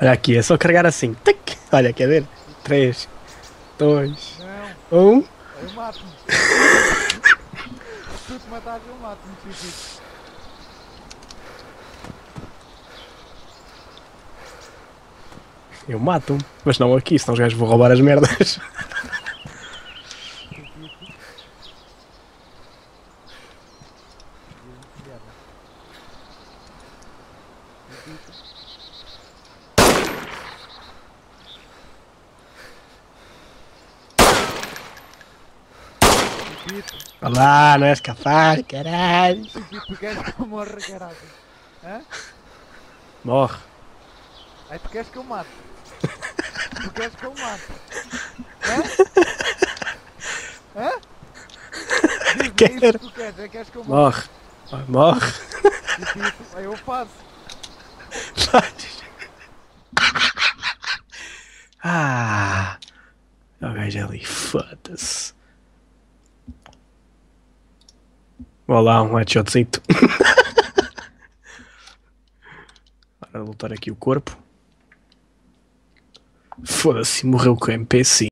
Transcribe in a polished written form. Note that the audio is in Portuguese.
Olha aqui, é só carregar assim. Tic. Olha, quer ver? 3, 2, Não, 1. eu mato-me. Se tu te matares, eu mato-me, Chiquito. Eu mato-me. Mas não aqui, senão os gajos vão roubar as merdas. Chiquito. E o inferno. Chiquito. Chiquito. Olá, não és capaz, caralho. Chiquito, tu queres que eu morra, caralho? Hã? Morre. Aí tu queres que eu mate? Tu queres que eu mate? Hã? Hã? Diz-me, é isso Quero. que tu queres? É que queres que eu mate? Morre. Vai, morre. Chiquito, aí eu faço. Faz. Ah. O gajo ali, foda-se. Vou lá, um headshotzito. Para lutar aqui o corpo. Foda-se, morreu com o MP5.